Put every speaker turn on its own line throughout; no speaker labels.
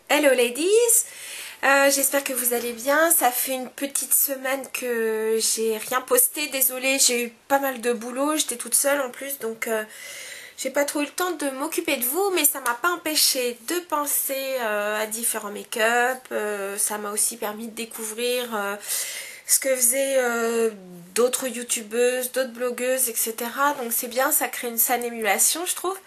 Hello ladies, j'espère que vous allez bien. Ça fait une petite semaine que j'ai rien posté, désolée, j'ai eu pas mal de boulot, j'étais toute seule en plus, donc j'ai pas trop eu le temps de m'occuper de vous, mais ça m'a pas empêché de penser à différents make-up, ça m'a aussi permis de découvrir ce que faisaient d'autres youtubeuses, d'autres blogueuses, etc. Donc c'est bien, ça crée une saine émulation je trouve.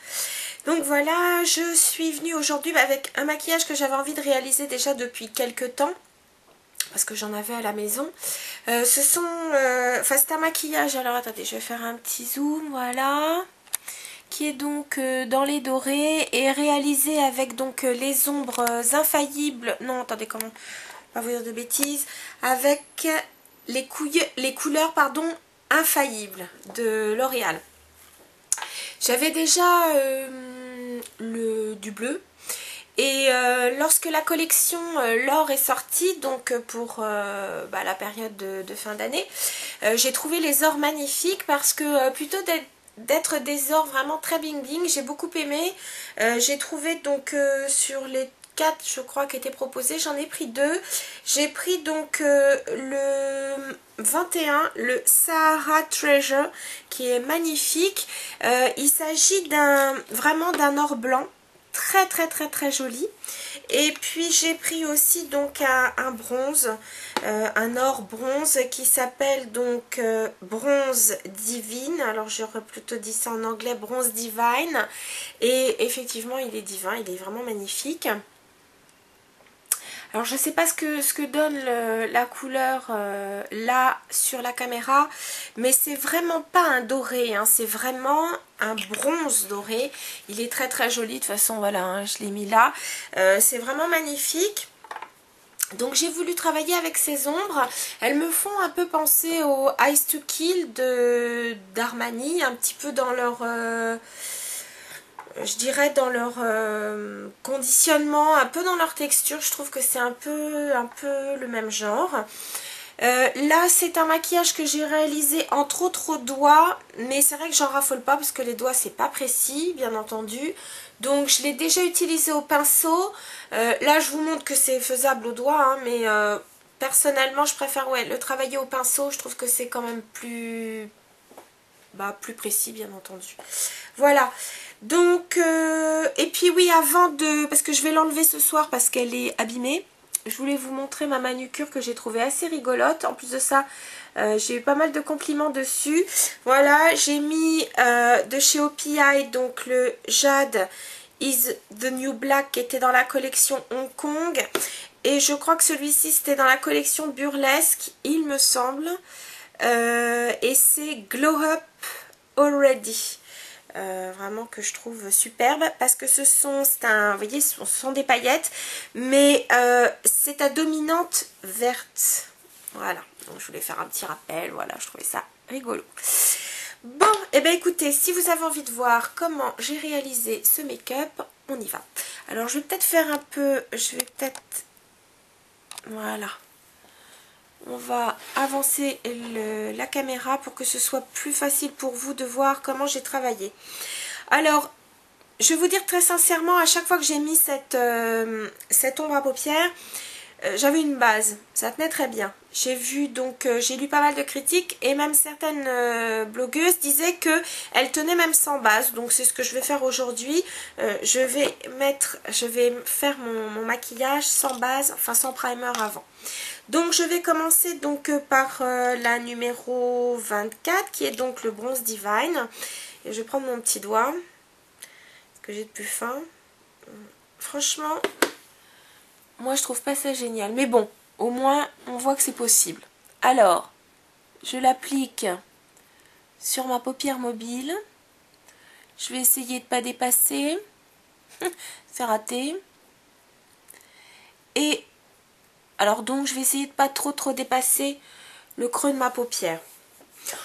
Donc voilà, je suis venue aujourd'hui avec un maquillage que j'avais envie de réaliser déjà depuis quelques temps, parce que j'en avais à la maison. C'est un maquillage, alors attendez, je vais faire un petit zoom, voilà, qui est donc dans les dorés et réalisé avec donc les ombres infaillibles, non attendez, comment, pas vous dire de bêtises, avec les couleurs pardon, infaillibles de L'Oréal. J'avais déjà du bleu et lorsque la collection l'or est sortie, donc pour la période de fin d'année, j'ai trouvé les ors magnifiques parce que plutôt d'être des ors vraiment très bling bling, j'ai beaucoup aimé. J'ai trouvé donc sur les 4 je crois qui étaient proposés, j'en ai pris 2. J'ai pris donc le 21, le Sahara Treasure, qui est magnifique. Il s'agit vraiment d'un or blanc très joli. Et puis j'ai pris aussi donc un bronze, un or bronze qui s'appelle donc bronze divine. Alors j'aurais plutôt dit ça en anglais, bronze divine, et effectivement il est divin, il est vraiment magnifique. Alors je ne sais pas ce que donne la couleur là sur la caméra, mais c'est vraiment pas un doré, hein, c'est vraiment un bronze doré. Il est très joli, de toute façon voilà, hein, je l'ai mis là. C'est vraiment magnifique. Donc j'ai voulu travailler avec ces ombres. Elles me font un peu penser au Eyes to Kill d'Armani, un petit peu dans leur... je dirais dans leur conditionnement, un peu dans leur texture. Je trouve que c'est un peu le même genre. Là c'est un maquillage que j'ai réalisé entre autres aux doigts, mais c'est vrai que j'en raffole pas parce que les doigts c'est pas précis bien entendu, donc je l'ai déjà utilisé au pinceau. Là je vous montre que c'est faisable au doigt, hein, mais personnellement je préfère le travailler au pinceau. Je trouve que c'est quand même plus précis bien entendu. Voilà, donc et puis oui, parce que je vais l'enlever ce soir parce qu'elle est abîmée, je voulais vous montrer ma manucure que j'ai trouvée assez rigolote. En plus de ça, j'ai eu pas mal de compliments dessus. Voilà, j'ai mis de chez OPI donc le Jade Is the New Black qui était dans la collection Hong Kong. Et je crois que celui-ci c'était dans la collection Burlesque, il me semble. Et c'est Glow Up Already. Vraiment que je trouve superbe parce que vous voyez, ce sont des paillettes, mais c'est à dominante verte. Voilà, donc je voulais faire un petit rappel, voilà, je trouvais ça rigolo. Bon, et bien écoutez, si vous avez envie de voir comment j'ai réalisé ce make-up, on y va. Alors je vais peut-être faire un peu, voilà. On va avancer la caméra pour que ce soit plus facile pour vous de voir comment j'ai travaillé. Alors, je vais vous dire très sincèrement, à chaque fois que j'ai mis cette ombre à paupières, j'avais une base, ça tenait très bien. J'ai lu pas mal de critiques et même certaines blogueuses disaient que elle tenait même sans base. Donc c'est ce que je vais faire aujourd'hui. Je vais faire mon maquillage sans base, enfin sans primer avant. Donc je vais commencer donc par la numéro 24 qui est donc le bronze divine. Et je vais prendre mon petit doigt, ce que j'ai de plus fin. Franchement, moi je trouve pas ça génial, mais bon, au moins on voit que c'est possible. Alors, je l'applique sur ma paupière mobile. Je vais essayer de ne pas dépasser. C'est raté. Et alors donc je vais essayer de pas trop dépasser le creux de ma paupière.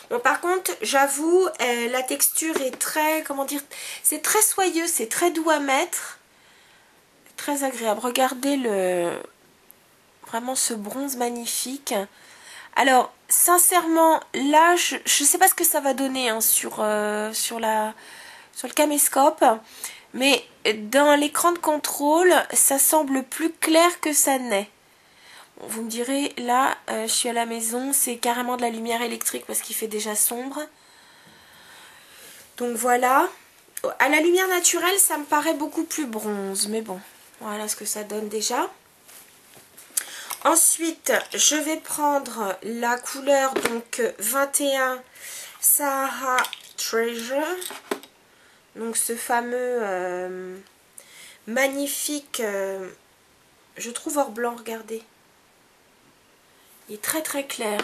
Bon, par contre, j'avoue, la texture est très, comment dire, c'est très soyeux, c'est très doux à mettre. Très agréable. Regardez vraiment ce bronze magnifique. Alors, sincèrement, là, je sais pas ce que ça va donner hein, sur le caméscope. Mais dans l'écran de contrôle, ça semble plus clair que ça n'est. Bon, vous me direz, là, je suis à la maison, c'est carrément de la lumière électrique parce qu'il fait déjà sombre. Donc voilà. À la lumière naturelle, ça me paraît beaucoup plus bronze. Mais bon, voilà ce que ça donne déjà. Ensuite, je vais prendre la couleur donc 21 Sahara Treasure. Donc ce fameux magnifique, je trouve or blanc, regardez. Il est très très clair.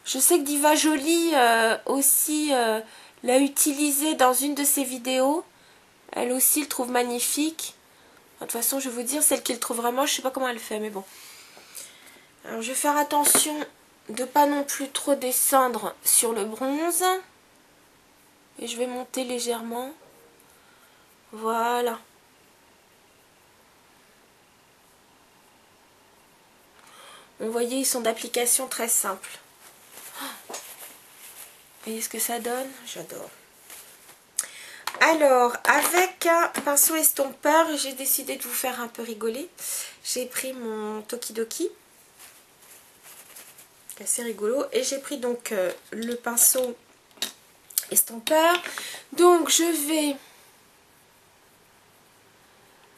Je sais que Diva Jolie aussi l'a utilisé dans une de ses vidéos. Elle aussi le trouve magnifique. De toute façon, je vais vous dire, celle qui le trouve vraiment, je sais pas comment elle fait, mais bon. Alors, je vais faire attention de pas non plus trop descendre sur le bronze. Et je vais monter légèrement. Voilà. Vous voyez, ils sont d'application très simple. Vous voyez ce que ça donne? J'adore. Alors, avec un pinceau estompeur, j'ai décidé de vous faire un peu rigoler. J'ai pris mon Tokidoki, assez rigolo, et j'ai pris donc le pinceau estompeur. Donc, je vais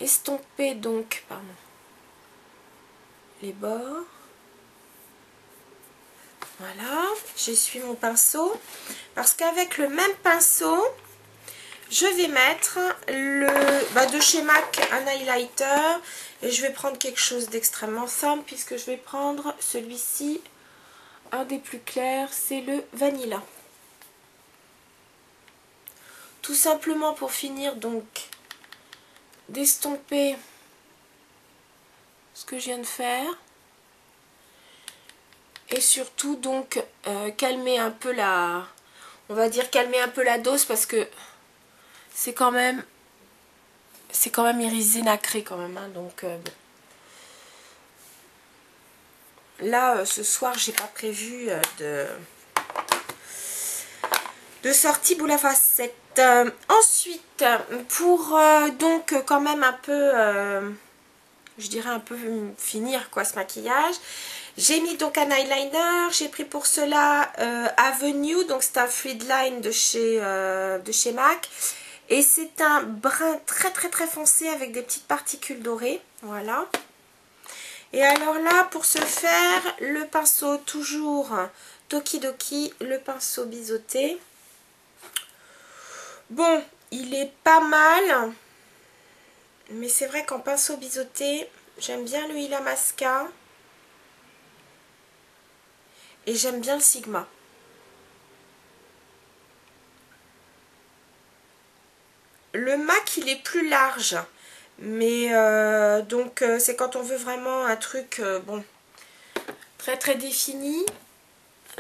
estomper donc, pardon, les bords. Voilà, j'essuie mon pinceau parce qu'avec le même pinceau, je vais mettre de chez MAC un highlighter et je vais prendre quelque chose d'extrêmement simple puisque je vais prendre celui-ci, un des plus clairs, c'est le Vanilla. Tout simplement pour finir donc d'estomper ce que je viens de faire. Et surtout donc calmer un peu la... On va dire calmer un peu la dose parce que c'est quand même irisé nacré quand même. Hein, donc bon. Là ce soir j'ai pas prévu de sortie boule à facettes. Ensuite pour donc quand même un peu je dirais un peu finir quoi ce maquillage. J'ai mis donc un eyeliner, j'ai pris pour cela Avenue, donc c'est un fluid line de chez MAC. Et c'est un brun très très très foncé avec des petites particules dorées, voilà. Et alors là, pour ce faire, le pinceau toujours Tokidoki, le pinceau biseauté. Bon, il est pas mal, mais c'est vrai qu'en pinceau biseauté, j'aime bien le Illamasqua. Et j'aime bien le Sigma. Le MAC, il est plus large. Mais donc, c'est quand on veut vraiment un truc, bon, très très défini.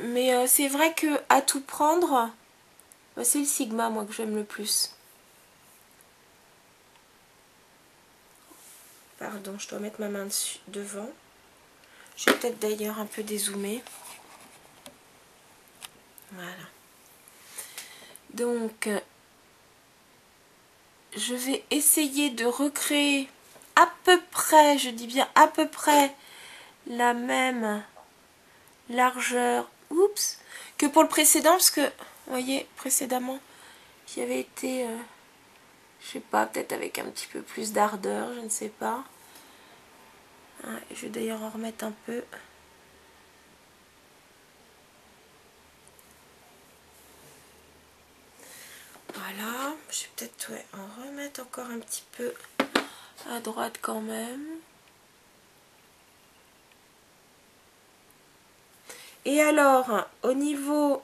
Mais c'est vrai que à tout prendre, c'est le Sigma, moi, que j'aime le plus. Pardon, je dois mettre ma main dessus, devant. Je vais peut-être d'ailleurs un peu dézoomer. Voilà. Donc, je vais essayer de recréer à peu près, je dis bien à peu près, la même largeur, oups, que pour le précédent, parce que, vous voyez, précédemment, j'y avais été, je sais pas, peut-être avec un petit peu plus d'ardeur, je ne sais pas. Je vais d'ailleurs en remettre un peu. Voilà, je vais peut-être en remettre encore un petit peu à droite quand même. Et alors, au niveau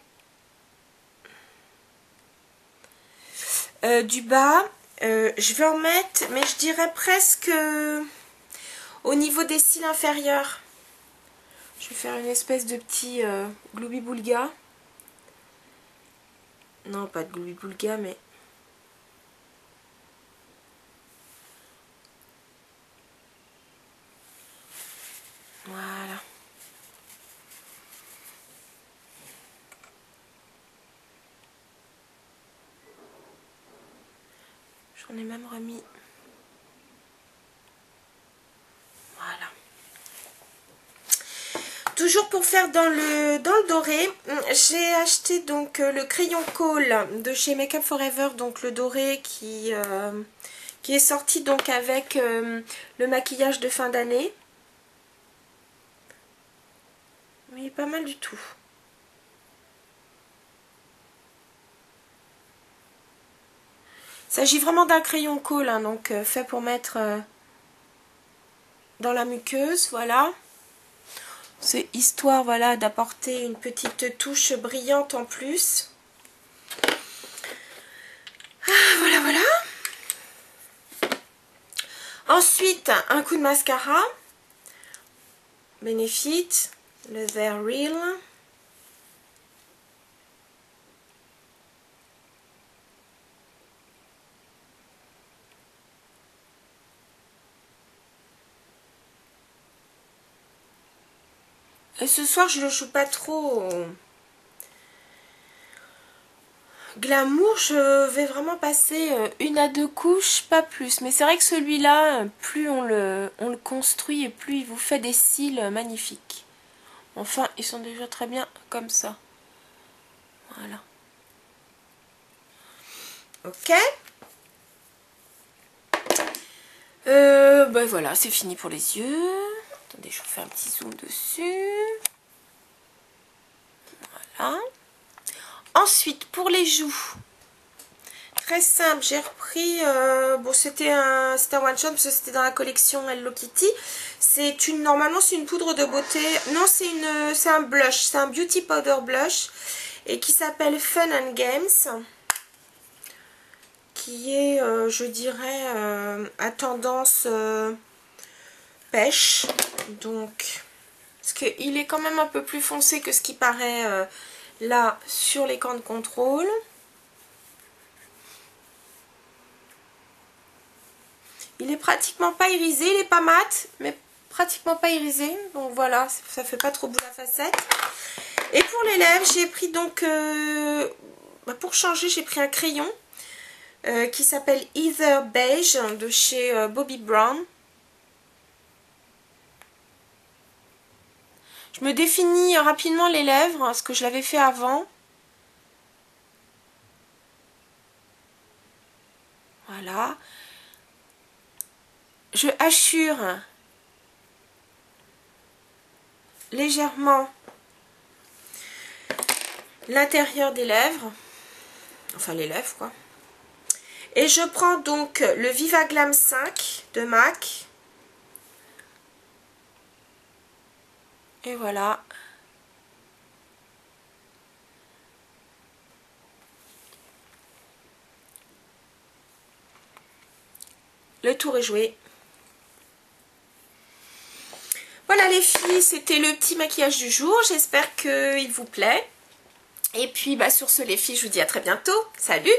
du bas, je vais en mettre, mais je dirais presque au niveau des cils inférieurs. Je vais faire une espèce de petit gloubi-boulga. Non, pas de gloubi-boulga, mais... Voilà. J'en ai même remis. Voilà. Toujours pour faire dans le doré, j'ai acheté donc le crayon Kohl de chez Make Up For Ever, donc le doré qui est sorti donc avec le maquillage de fin d'année. Mais il est pas mal du tout. Il s'agit vraiment d'un crayon Kohl, hein, donc fait pour mettre dans la muqueuse, voilà. C'est histoire, voilà, d'apporter une petite touche brillante en plus. Ah, voilà, voilà. Ensuite, un coup de mascara. Benefit, le They're Real. Et ce soir, je ne joue pas trop glamour. Je vais vraiment passer 1 à 2 couches, pas plus. Mais c'est vrai que celui-là, plus on le construit et plus il vous fait des cils magnifiques. Enfin, ils sont déjà très bien comme ça. Voilà. Ok. Ben voilà, c'est fini pour les yeux. Attendez, je vous fais un petit zoom dessus. Voilà. Ensuite, pour les joues, très simple, j'ai repris, bon c'était un one shot parce que c'était dans la collection Hello Kitty. Normalement c'est une poudre de beauté, non c'est un blush, c'est un beauty powder blush et qui s'appelle Fun and Games, qui est, je dirais, à tendance pêche, donc, parce qu'il est quand même un peu plus foncé que ce qui paraît là sur l'écran de contrôle. Il est pratiquement pas irisé, il est pas mat, mais pratiquement pas irisé. Donc voilà, ça fait pas trop boule à facette. Et pour les lèvres, j'ai pris donc, pour changer, j'ai pris un crayon qui s'appelle Either Beige de chez Bobbi Brown. Je me définis rapidement les lèvres, parce que je l'avais fait avant. Voilà. Je hachure légèrement l'intérieur des lèvres, enfin les lèvres quoi. Et je prends donc le Viva Glam 5 de MAC. Et voilà. Le tour est joué. Voilà les filles, c'était le petit maquillage du jour. J'espère qu'il vous plaît. Et puis sur ce les filles, je vous dis à très bientôt. Salut!